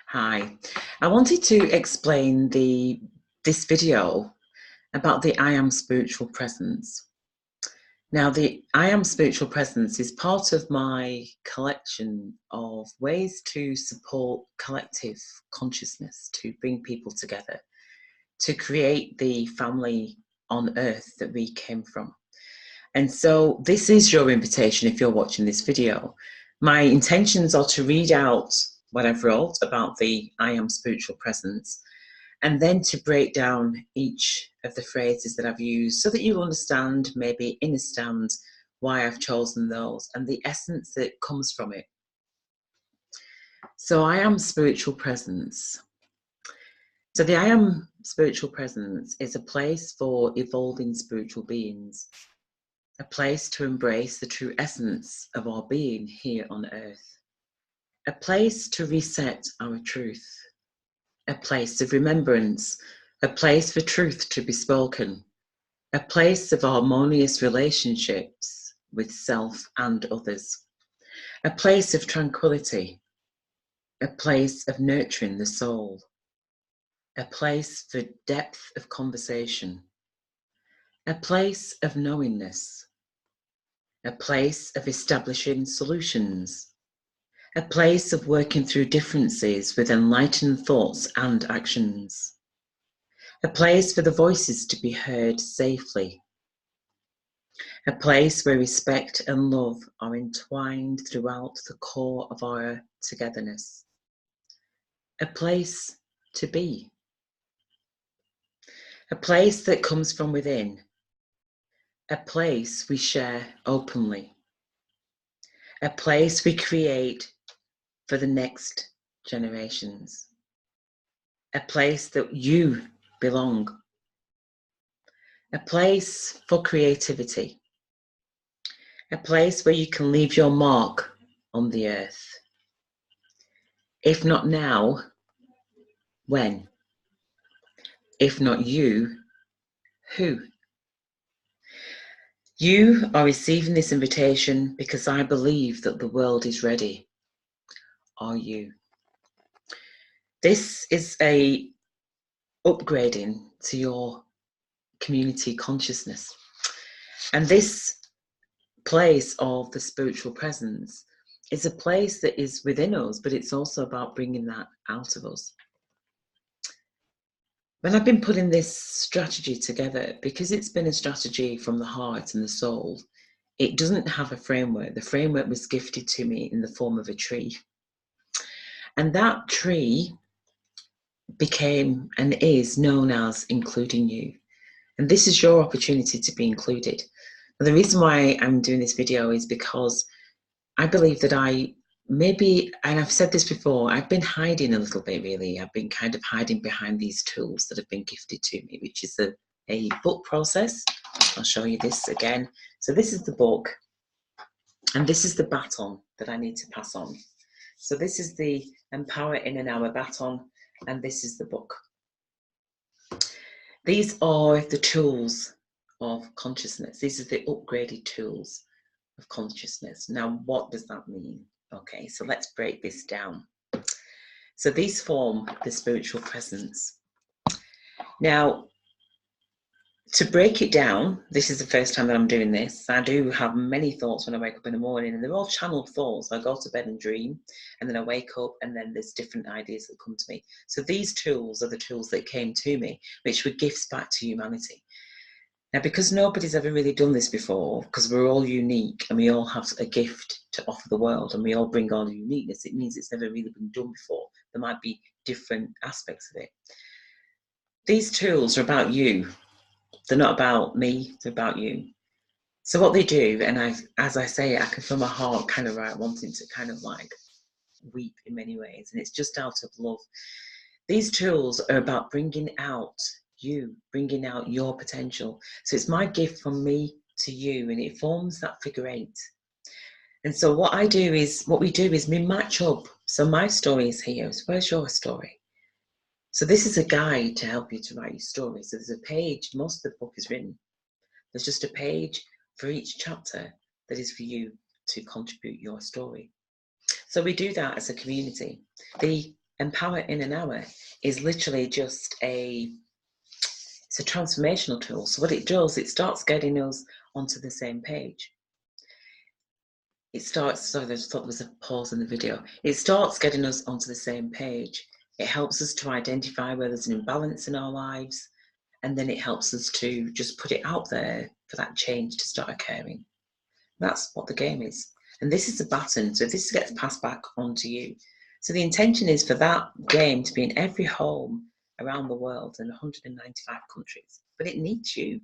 Hi, I wanted to explain this video about the I Am Spiritual Presence. Now, the I Am Spiritual Presence is part of my collection of ways to support collective consciousness, to bring people together, to create the family on earth that we came from. And so this is your invitation if you're watching this video. My intentions are to read out what I've wrote about the I Am Spiritual Presence, and then to break down each of the phrases that I've used so that you understand, maybe understand why I've chosen those and the essence that comes from it. So I Am Spiritual Presence. So the I Am Spiritual Presence is a place for evolving spiritual beings, a place to embrace the true essence of our being here on earth, a place to reset our truth, a place of remembrance, a place for truth to be spoken, a place of harmonious relationships with self and others, a place of tranquility, a place of nurturing the soul, a place for depth of conversation, a place of knowingness, a place of establishing solutions, a place of working through differences with enlightened thoughts and actions, a place for the voices to be heard safely, a place where respect and love are entwined throughout the core of our togetherness, a place to be, a place that comes from within, a place we share openly, a place we create for the next generations, a place that you belong, a place for creativity, a place where you can leave your mark on the earth. If not now, when? If not you, who? You are receiving this invitation because I believe that the world is ready. Are you? This is a upgrading to your community consciousness. And this place of the spiritual presence is a place that is within us, but it's also about bringing that out of us. When I've been putting this strategy together, because it's been a strategy from the heart and the soul, it doesn't have a framework. The framework was gifted to me in the form of a tree. And that tree became and is known as including you. And this is your opportunity to be included. And the reason why I'm doing this video is because I believe that and I've said this before, I've been hiding a little bit, really. I've been kind of hiding behind these tools that have been gifted to me, which is a book process. I'll show you this again. So this is the book, and this is the baton that I need to pass on. So this is the Empower in an Hour baton, and this is the book. These are the tools of consciousness. These are the upgraded tools of consciousness. Now, what does that mean? Okay, so let's break this down. So these form the spiritual presence. Now, to break it down, this is the first time that I'm doing this. I do have many thoughts when I wake up in the morning, and they're all channeled thoughts. I go to bed and dream, and then I wake up, and then there's different ideas that come to me. So these tools are the tools that came to me, which were gifts back to humanity. Now, because nobody's ever really done this before, because we're all unique and we all have a gift to offer the world and we all bring our uniqueness, it means it's never really been done before. There might be different aspects of it. These tools are about you. They're not about me, they're about you. So what they do, and as I say, I can feel my heart kind of wanting to kind of like weep in many ways, and it's just out of love. These tools are about bringing out you, bringing out your potential. So it's my gift from me to you, and it forms that figure eight. And so what we do is we match up. So my story is here. So where's your story? So this is a guide to help you to write your story. So there's a page, most of the book is written. There's just a page for each chapter that is for you to contribute your story. So we do that as a community. The Empower in an Hour is literally just it's a transformational tool. So what it does, it starts getting us onto the same page. It starts, sorry, I just thought there was a pause in the video. It starts getting us onto the same page. It helps us to identify where there's an imbalance in our lives, and then it helps us to just put it out there for that change to start occurring. That's what the game is. And this is the baton, so this gets passed back onto you. So the intention is for that game to be in every home around the world in 195 countries. But it needs you.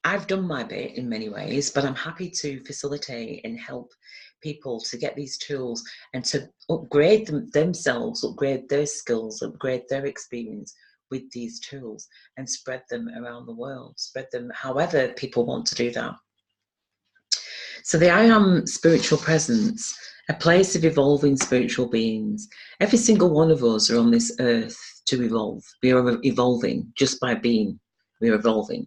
I've done my bit in many ways, but I'm happy to facilitate and help people to get these tools and to upgrade themselves, upgrade their skills, upgrade their experience with these tools and spread them around the world, spread them however people want to do that. So the I Am Spiritual Presence, a place of evolving spiritual beings. Every single one of us are on this earth to evolve. We are evolving just by being. We're evolving.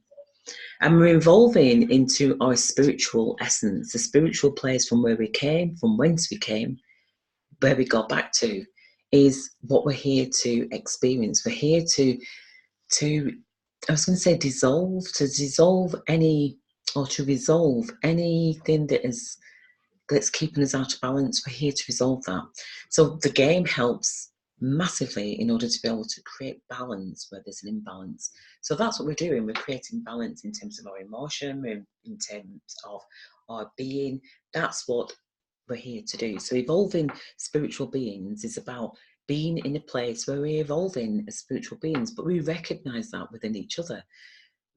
And we're evolving into our spiritual essence, the spiritual place from where we came, from whence we came, where we got back to, is what we're here to experience. We're here to I was going to say dissolve any, or to resolve anything that's keeping us out of balance. We're here to resolve that. So the game helps massively in order to be able to create balance where there's an imbalance. So that's what we're doing. We're creating balance in terms of our emotion, in terms of our being. That's what we're here to do. So evolving spiritual beings is about being in a place where we're evolving as spiritual beings, but we recognize that within each other.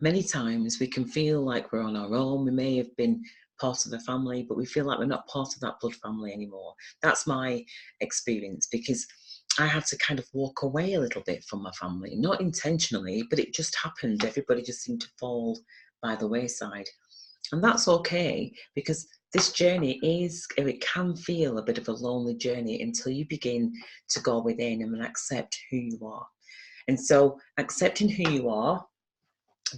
Many times we can feel like we're on our own. We may have been part of a family, but we feel like we're not part of that blood family anymore. That's my experience, because I had to kind of walk away a little bit from my family, not intentionally, but it just happened. Everybody just seemed to fall by the wayside. And that's okay, because this journey it can feel a bit of a lonely journey until you begin to go within and accept who you are. And so accepting who you are,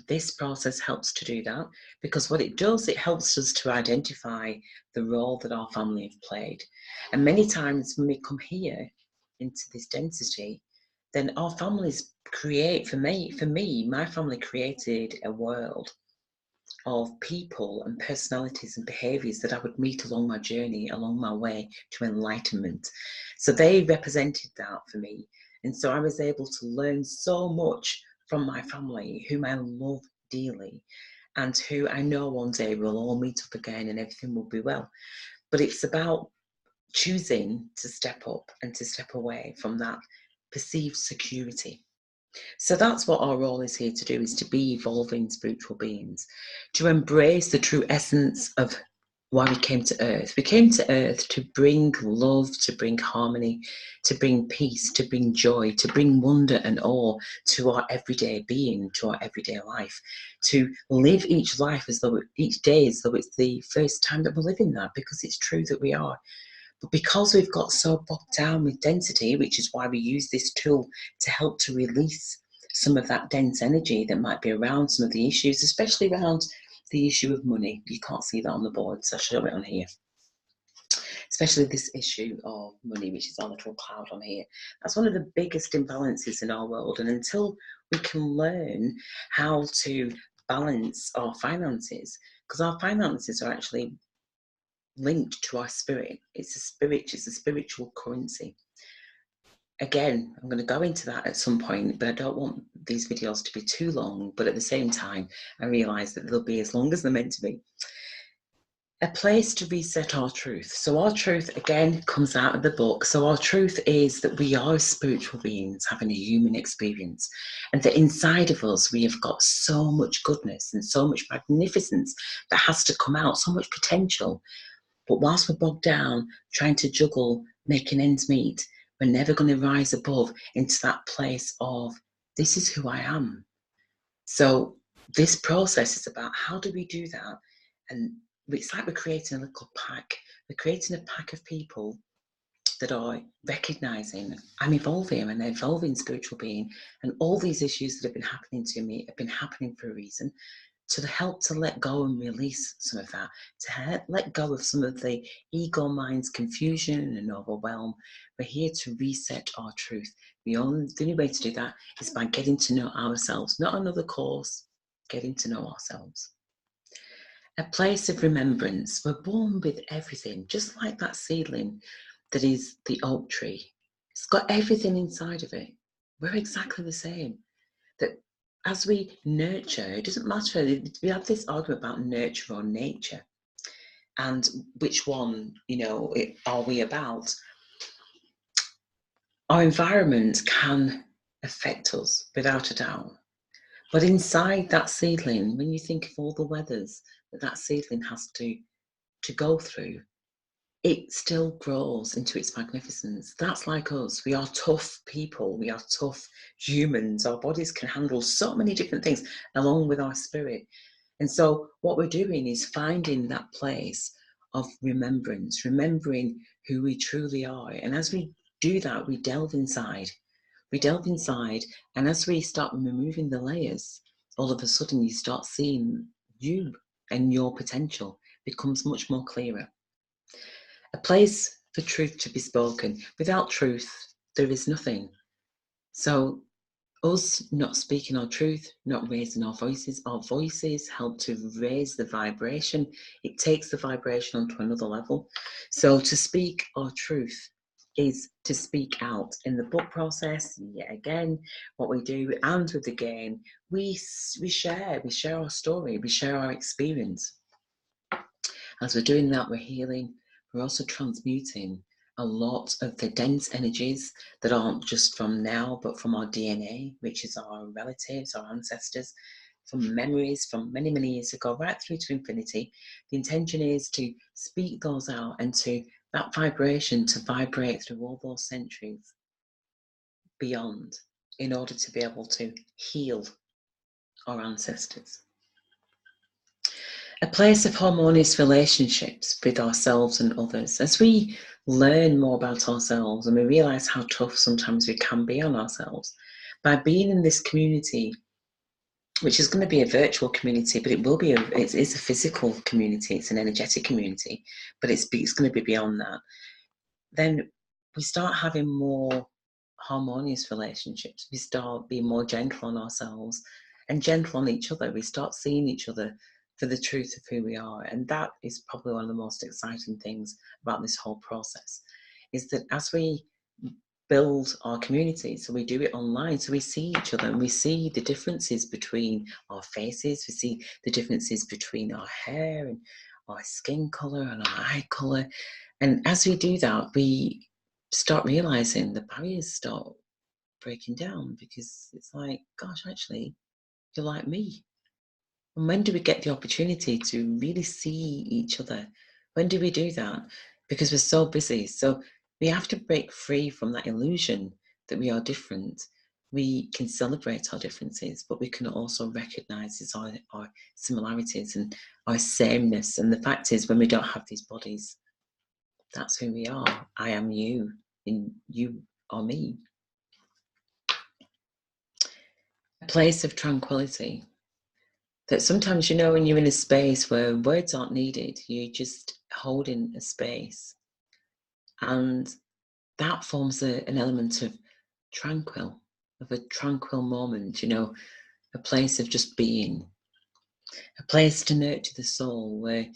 this process helps to do that, because what it does, it helps us to identify the role that our family have played. And many times when we come here into this density, then our families create, for me, my family created a world of people and personalities and behaviors that I would meet along my journey, along my way to enlightenment. So they represented that for me. And so I was able to learn so much from my family, whom I love dearly, and who I know one day we'll all meet up again and everything will be well. But it's about choosing to step up and to step away from that perceived security. So that's what our role is here to do, is to be evolving spiritual beings, to embrace the true essence of why we came to earth. We came to earth to bring love, to bring harmony, to bring peace, to bring joy, to bring wonder and awe to our everyday being, to our everyday life, to live each life as though each day as though it's the first time that we're living that, because it's true that we are. But because we've got so bogged down with density, which is why we use this tool to help to release some of that dense energy that might be around some of the issues, especially around the issue of money. You can't see that on the board, so I'll show it on here. Especially this issue of money, which is our little cloud on here. That's one of the biggest imbalances in our world. And until we can learn how to balance our finances, because our finances are actually linked to our spirit. It's a spiritual currency. Again, I'm going to go into that at some point, but I don't want these videos to be too long. But at the same time, I realise that they'll be as long as they're meant to be. A place to reset our truth. So our truth, again, comes out of the book. So our truth is that we are spiritual beings having a human experience, and that inside of us, we have got so much goodness and so much magnificence that has to come out, so much potential. But whilst we're bogged down trying to juggle making ends meet, we're never going to rise above into that place of, this is who I am. So this process is about, how do we do that? And it's like we're creating a little pack. We're creating a pack of people that are recognizing, I'm evolving, I'm an evolving spiritual being, and all these issues that have been happening to me have been happening for a reason. to help to let go and release some of that, to let go of some of the ego mind's confusion and overwhelm. We're here to reset our truth. The only way to do that is by getting to know ourselves, not another course, getting to know ourselves. A place of remembrance. We're born with everything, just like that seedling that is the oak tree. It's got everything inside of it. We're exactly the same. That as we nurture, it doesn't matter. We have this argument about nurture or nature, and which one, are we about? Our environment can affect us without a doubt. But inside that seedling, when you think of all the weathers that seedling has to go through, it still grows into its magnificence. That's like us. We are tough people. We are tough humans. Our bodies can handle so many different things along with our spirit. And so what we're doing is finding that place of remembrance, remembering who we truly are. And as we do that, we delve inside. We delve inside, and as we start removing the layers, all of a sudden you start seeing you, and your potential becomes much more clearer. A place for truth to be spoken. Without truth, there is nothing. So us not speaking our truth, not raising our voices help to raise the vibration. It takes the vibration onto another level. So to speak our truth is to speak out. In the book process, yet again, what we do, and with the game, we share our story, we share our experience. As we're doing that, we're healing. We're also transmuting a lot of the dense energies that aren't just from now, but from our DNA, which is our relatives, our ancestors, from memories from many, many years ago, right through to infinity. The intention is to speak those out and to that vibration to vibrate through all those centuries beyond, in order to be able to heal our ancestors. A place of harmonious relationships with ourselves and others. As we learn more about ourselves and we realise how tough sometimes we can be on ourselves, by being in this community, which is going to be a virtual community, but it is a physical community, it's an energetic community, but it's going to be beyond that, then we start having more harmonious relationships. We start being more gentle on ourselves and gentle on each other. We start seeing each other for the truth of who we are. And that is probably one of the most exciting things about this whole process, is that as we build our community, so we do it online, so we see each other and we see the differences between our faces, we see the differences between our hair and our skin colour and our eye colour. And as we do that, we start realising the barriers start breaking down, because it's like, gosh, actually, you're like me. And when do we get the opportunity to really see each other? When do we do that? Because we're so busy. So we have to break free from that illusion that we are different. We can celebrate our differences, but we can also recognise our similarities and our sameness. And the fact is, when we don't have these bodies, that's who we are. I am you, and you are me. A place of tranquility. That sometimes, when you're in a space where words aren't needed, you're just holding a space. And that forms an element of a tranquil moment, a place of just being. A place to nurture the soul, where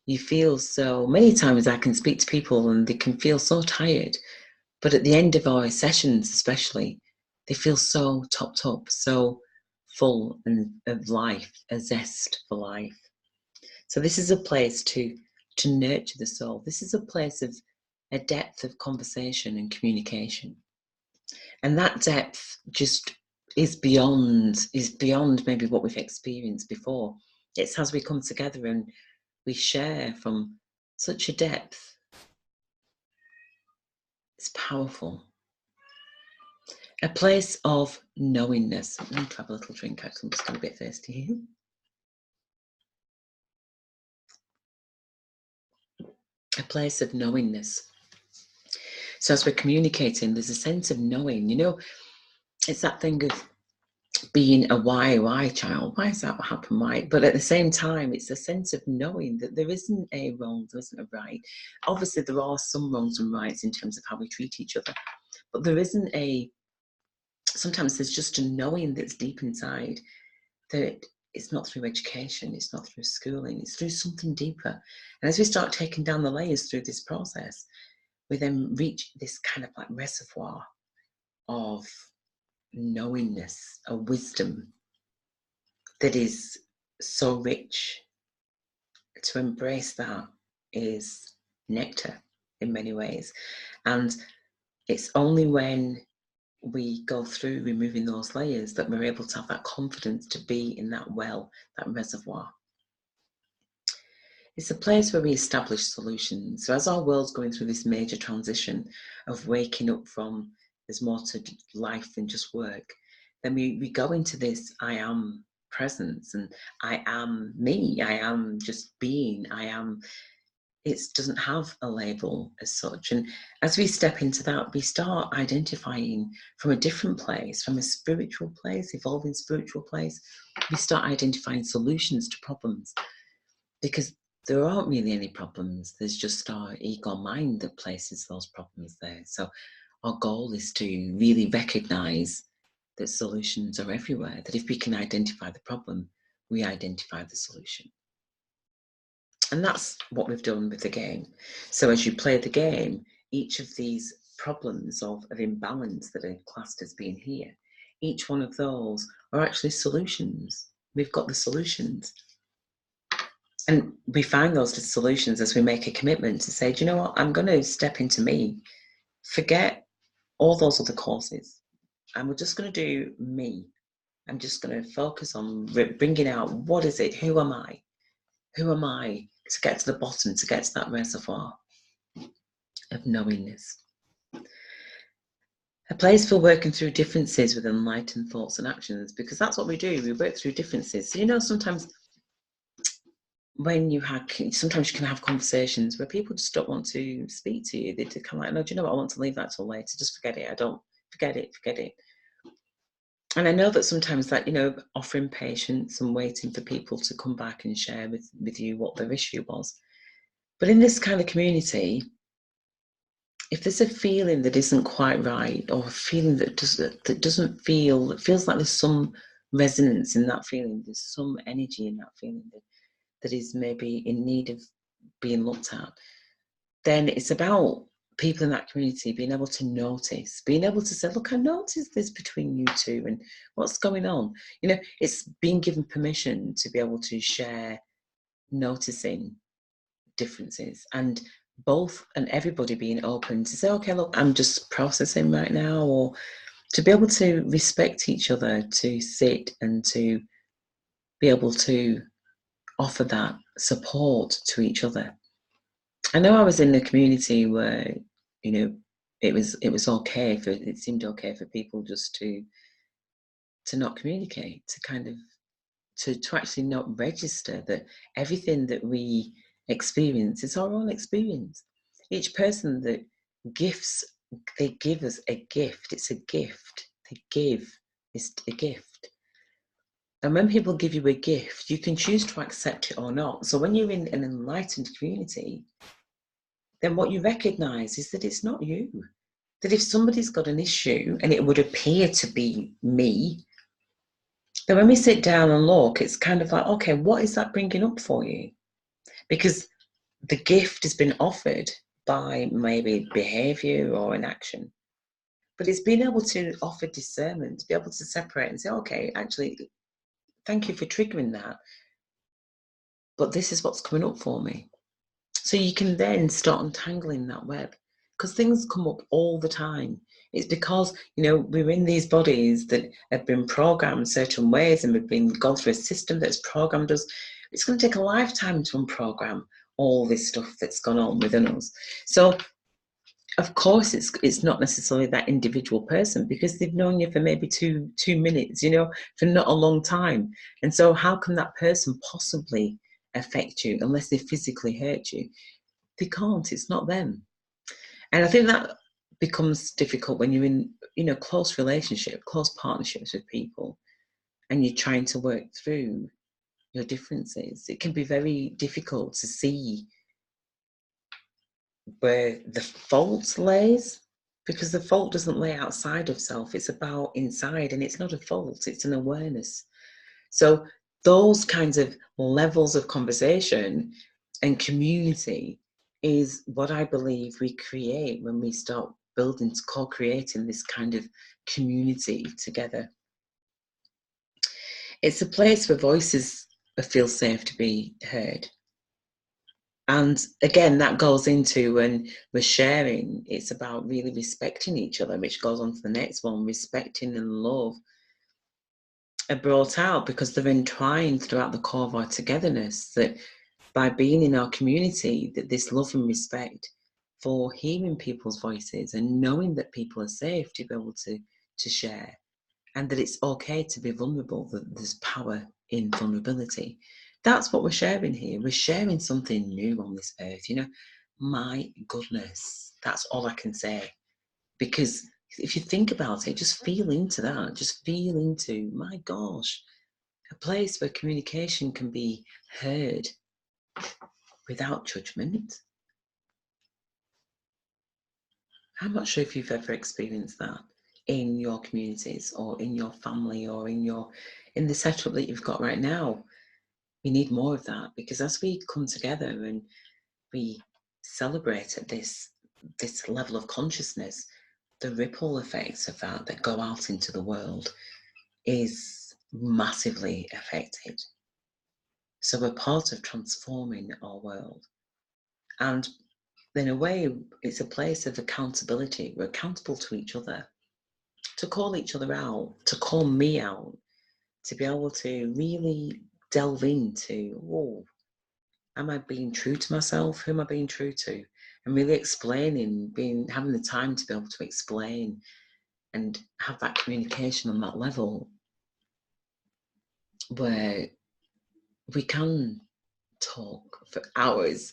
you feel so many times I can speak to people and they can feel so tired. But at the end of our sessions, especially, they feel so topped up, so full of life, a zest for life. So this is a place to nurture the soul. This is a place of a depth of conversation and communication. And that depth just is beyond maybe what we've experienced before. It's as we come together and we share from such a depth. It's powerful. A place of knowingness. I'm going to have a little drink, actually. I'm just getting a bit thirsty here. A place of knowingness. So as we're communicating, there's a sense of knowing. It's that thing of being a why child. Why has that happened? Why? But at the same time, it's a sense of knowing that there isn't a wrong, there isn't a right. Obviously, there are some wrongs and rights in terms of how we treat each other, but there isn't a. Sometimes there's just a knowing that's deep inside that it's not through education, it's not through schooling, it's through something deeper. And as we start taking down the layers through this process, we then reach this kind of like reservoir of knowingness, a wisdom that is so rich. To embrace that is nectar in many ways. And it's only when we go through removing those layers that we're able to have that confidence to be in that well, that reservoir. It's a place where we establish solutions. So as our world's going through this major transition of waking up from there's more to life than just work, then we go into this I am presence, and I am me, I am just being, I am. It doesn't have a label as such. And as we step into that, we start identifying from a different place, from a spiritual place, evolving spiritual place. We start identifying solutions to problems, because there aren't really any problems. There's just our ego mind that places those problems there. So our goal is to really recognize that solutions are everywhere, that if we can identify the problem, we identify the solution. And that's what we've done with the game. So as you play the game, each of these problems of imbalance that are classed as being here, each one of those are actually solutions. We've got the solutions. And we find those solutions as we make a commitment to say, do you know what, I'm going to step into me, forget all those other courses, and we're just going to do me. I'm just going to focus on bringing out, what is it, who am I? Who am I, to get to the bottom, to get to that reservoir of knowingness. A place for working through differences with enlightened thoughts and actions, because that's what we do. We work through differences. So, you know, sometimes when sometimes you can have conversations where people just don't want to speak to you. They kind of like, no, do you know what? I want to leave that till later. Just forget it. Forget it. And I know that sometimes that, you know, offering patience and waiting for people to come back and share with you what their issue was. But in this kind of community, if there's a feeling that isn't quite right, or a feeling that doesn't feel, it feels like there's some resonance in that feeling, there's some energy in that feeling that is maybe in need of being looked at, then it's about people in that community being able to notice, being able to say, look, I noticed this between you two, and what's going on? You know, it's being given permission to be able to share noticing differences, and both and everybody being open to say, okay, look, I'm just processing right now, or to be able to respect each other, to sit and to be able to offer that support to each other. I know I was in a community where, you know, it seemed okay for people just to not communicate, to kind of to actually not register that everything that we experience is our own experience. Each person that they give us a gift. It's a gift. They give is a gift. And when people give you a gift, you can choose to accept it or not. So when you're in an enlightened community, then what you recognize is that it's not you. That if somebody's got an issue and it would appear to be me, then when we sit down and look, it's kind of like, okay, what is that bringing up for you? Because the gift has been offered by maybe behavior or an action, but it's being able to offer discernment, to be able to separate and say, okay, actually, thank you for triggering that, but this is what's coming up for me. So you can then start untangling that web, because things come up all the time. It's because, you know, we're in these bodies that have been programmed certain ways, and we've been gone through a system that's programmed us. It's going to take a lifetime to unprogram all this stuff that's gone on within us. So of course it's not necessarily that individual person, because they've known you for maybe two minutes, you know, for not a long time. And so how can that person possibly affect you unless they physically hurt you? They can't. It's not them. And I think that becomes difficult when you're in, you know, close partnerships with people, and you're trying to work through your differences, it can be very difficult to see where the fault lays, because the fault doesn't lay outside of self, it's about inside, and it's not a fault, it's an awareness. So those kinds of levels of conversation and community is what I believe we create when we start building, co-creating this kind of community together. It's a place where voices feel safe to be heard. And again, that goes into when we're sharing, it's about really respecting each other, which goes on to the next one. Respecting and love are brought out because they're entwined throughout the core of our togetherness, that by being in our community, that this love and respect for hearing people's voices and knowing that people are safe to be able to share, and that it's okay to be vulnerable, that there's power in vulnerability. That's what we're sharing here. We're sharing something new on this earth. You know, my goodness, that's all I can say. Because if you think about it, just feel into that. Just feel into, my gosh, a place where communication can be heard without judgment. I'm not sure if you've ever experienced that in your communities or in your family or in the setup that you've got right now. We need more of that, because as we come together and we celebrate at this level of consciousness, the ripple effects of that go out into the world is massively affected. So we're part of transforming our world. And in a way, it's a place of accountability. We're accountable to each other, to call each other out, to call me out, to be able to really delve into, oh, am I being true to myself? Who am I being true to? And really explaining, having the time to be able to explain and have that communication on that level where we can talk for hours.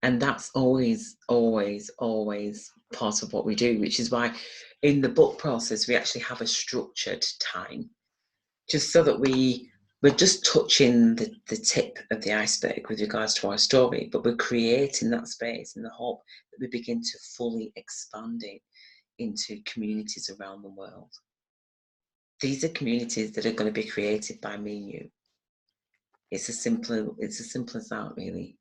And that's always, always, always part of what we do, which is why in the book process, we actually have a structured time, just so that we're just touching the tip of the iceberg with regards to our story, but we're creating that space in the hope that we begin to fully expand it into communities around the world. These are communities that are going to be created by me and you. It's as simple as that, really.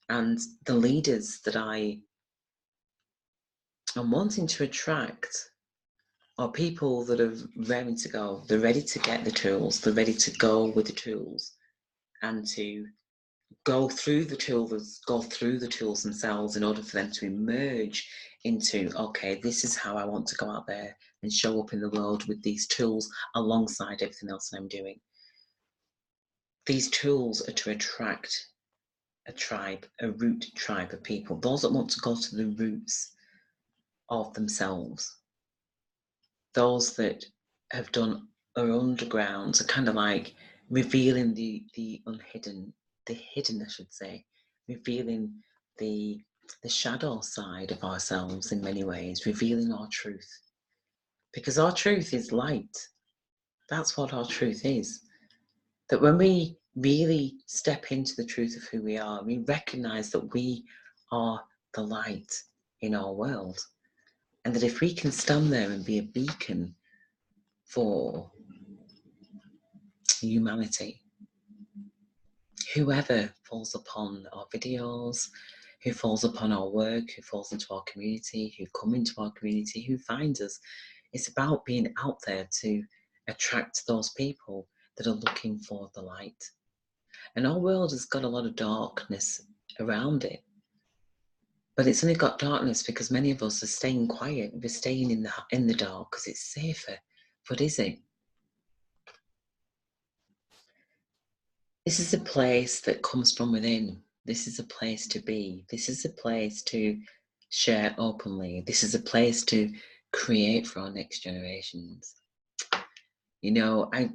And the leaders that I am wanting to attract are people that are raring to go. They're ready to get the tools. They're ready to go with the tools and to go through the tools themselves in order for them to emerge into, okay, this is how I want to go out there and show up in the world with these tools alongside everything else that I'm doing. These tools are to attract a tribe, a root tribe of people, those that want to go to the roots of themselves, those that have done are underground, so kind of like revealing the unhidden, the hidden, I should say, revealing the shadow side of ourselves in many ways, revealing our truth. Because our truth is light. That's what our truth is. That when we really step into the truth of who we are, we recognize that we are the light in our world. And that if we can stand there and be a beacon for humanity, whoever falls upon our videos, who falls upon our work, who falls into our community, who come into our community, who finds us, it's about being out there to attract those people that are looking for the light. And our world has got a lot of darkness around it. But it's only got darkness because many of us are staying quiet. We're staying in the dark because it's safer. But is it? This is a place that comes from within. This is a place to be. This is a place to share openly. This is a place to create for our next generations. You know, I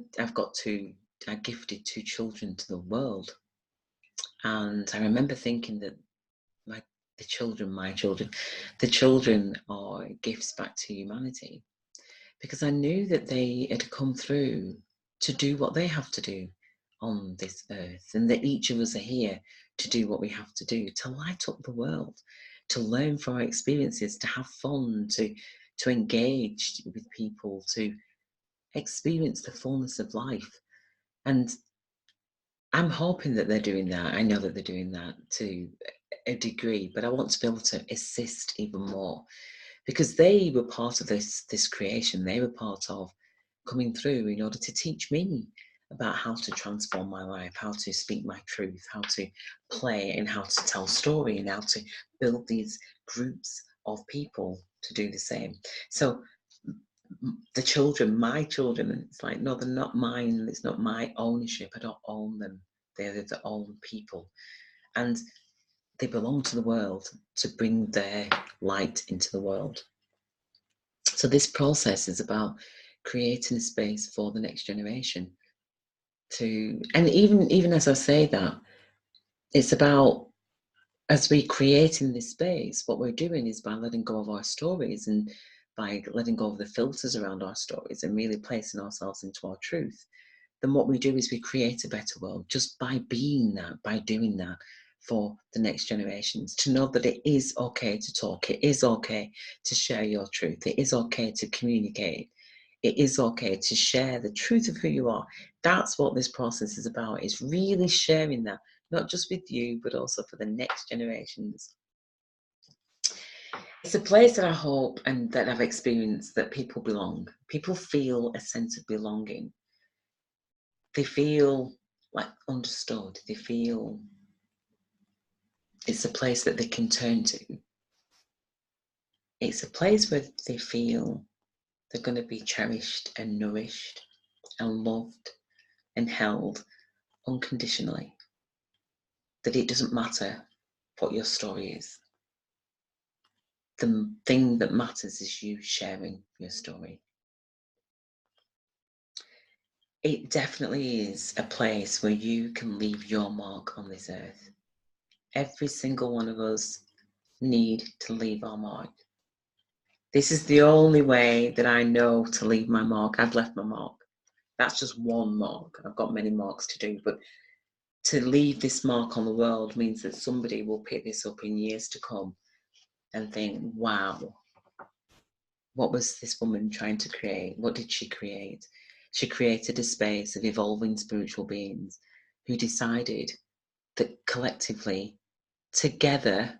gifted 2 children to the world. And I remember thinking that the children are gifts back to humanity. Because I knew that they had come through to do what they have to do on this earth, and that each of us are here to do what we have to do, to light up the world, to learn from our experiences, to have fun, to engage with people, to experience the fullness of life. And I'm hoping that they're doing that. I know that they're doing that to a degree, but I want to be able to assist even more, because they were part of this creation. They were part of coming through in order to teach me about how to transform my life, how to speak my truth, how to play, and how to tell story, and how to build these groups of people to do the same. So the children, my children, it's like, no, they're not mine. It's not my ownership. I don't own them. They're their own people. And they belong to the world to bring their light into the world. So this process is about creating a space for the next generation to, and even as I say that, it's about, as we create in this space, what we're doing is by letting go of our stories, and by letting go of the filters around our stories, and really placing ourselves into our truth, then what we do is we create a better world just by being that, by doing that for the next generations, to know that it is okay to talk, it is okay to share your truth, it is okay to communicate, it is okay to share the truth of who you are. That's what this process is about, is really sharing that, not just with you, but also for the next generations. It's a place that I hope and that I've experienced that people belong. People feel a sense of belonging. They feel like understood. They feel it's a place that they can turn to. It's a place where they feel they're going to be cherished and nourished and loved and held unconditionally. That it doesn't matter what your story is. The thing that matters is you sharing your story. It definitely is a place where you can leave your mark on this earth. Every single one of us need to leave our mark. This is the only way that I know to leave my mark. I've left my mark. That's just one mark. I've got many marks to do, but to leave this mark on the world means that somebody will pick this up in years to come and think, wow, what was this woman trying to create? What did she create? She created a space of evolving spiritual beings who decided that collectively, together,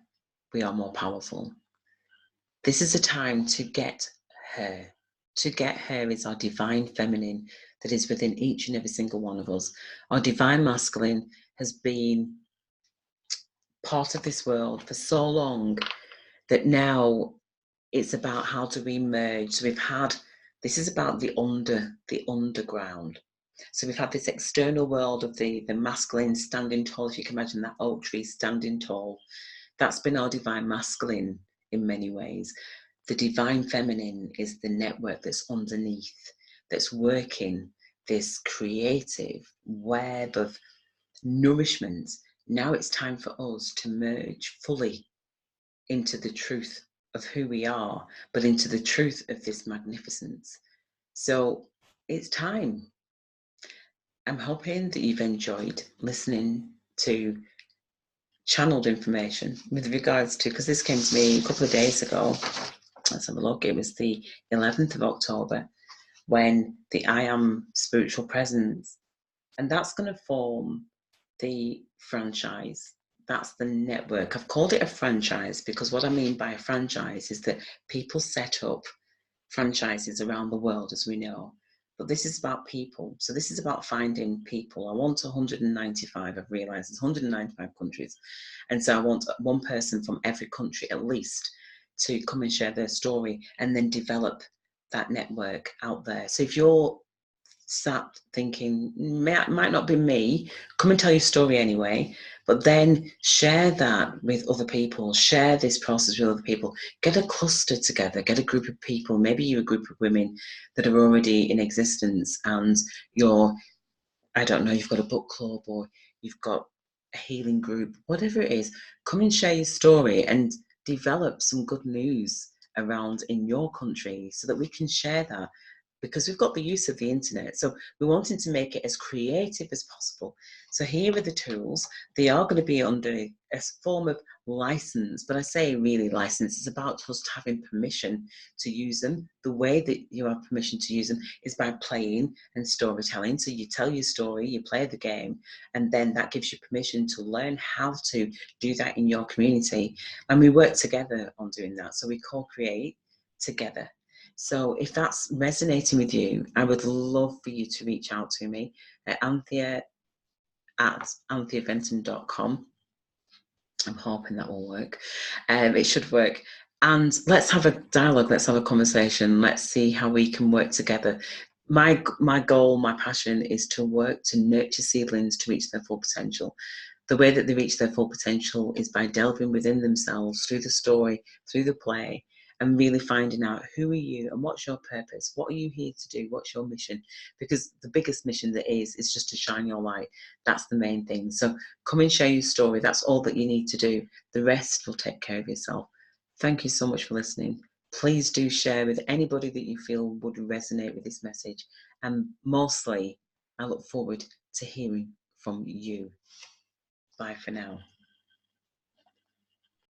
we are more powerful. This is a time to get her. To get her is our divine feminine that is within each and every single one of us. Our divine masculine has been part of this world for so long that now it's about how do we merge. So this is about the underground. So we've had this external world of the masculine standing tall. If you can imagine that oak tree standing tall, that's been our divine masculine in many ways. The divine feminine is the network that's underneath, that's working this creative web of nourishment. Now it's time for us to merge fully into the truth of who we are, but into the truth of this magnificence. So it's time. I'm hoping that you've enjoyed listening to channeled information with regards to, because this came to me a couple of days ago. Let's have a look. It was the 11th of October when the I Am Spiritual Presence, and that's going to form the franchise. That's the network. I've called it a franchise because what I mean by a franchise is that people set up franchises around the world, as we know. But this is about people. So this is about finding people. I want 195. I've realized there's 195 countries. And so I want one person from every country at least to come and share their story and then develop that network out there. So if you're sat thinking, might not be me, come and tell your story anyway, but then share that with other people, share this process with other people, get a cluster together, get a group of people, maybe you're a group of women that are already in existence and you're, I don't know, you've got a book club or you've got a healing group, whatever it is, come and share your story and develop some good news around in your country so that we can share that. because we've got the use of the internet. So we're wanting to make it as creative as possible. So here are the tools. They are going to be under a form of license, but I say really license. It's about just having permission to use them. The way that you have permission to use them is by playing and storytelling. So you tell your story, you play the game, and then that gives you permission to learn how to do that in your community. And we work together on doing that. So we co-create together. So if that's resonating with you, I would love for you to reach out to me at anthea@antheaventon.com. I'm hoping that will work. It should work. And let's have a dialogue. Let's have a conversation. Let's see how we can work together. My goal, my passion is to work to nurture seedlings to reach their full potential. The way that they reach their full potential is by delving within themselves through the story, through the play, and really finding out who are you and what's your purpose? What are you here to do? What's your mission? Because the biggest mission that is just to shine your light. That's the main thing. So come and share your story. That's all that you need to do. The rest will take care of yourself. Thank you so much for listening. Please do share with anybody that you feel would resonate with this message. And mostly, I look forward to hearing from you. Bye for now.